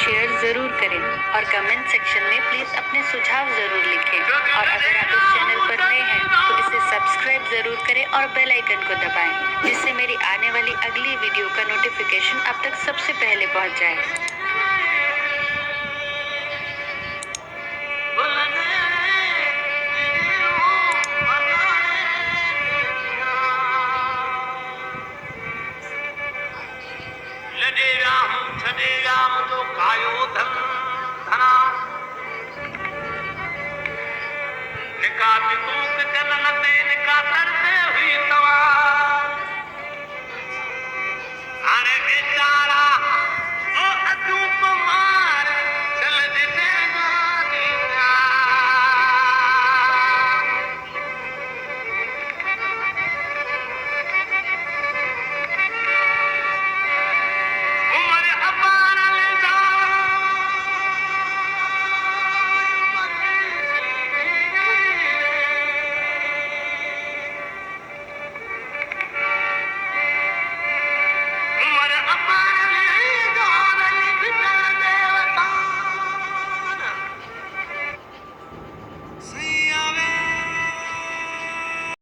Share ज़रूर करें और कमेंट सेक्शन में प्लीज़ अपने सुझाव ज़रूर लिखें। और अगर आप इस चैनल पर नए हैं तो इसे सब्सक्राइब ज़रूर करें और बेल आइकन को दबाएं, जिससे मेरी आने वाली अगली वीडियो का नोटिफिकेशन आप तक सबसे पहले पहुंच जाए। लड़े राम तो कायो धना निका विकूक चलन ते निका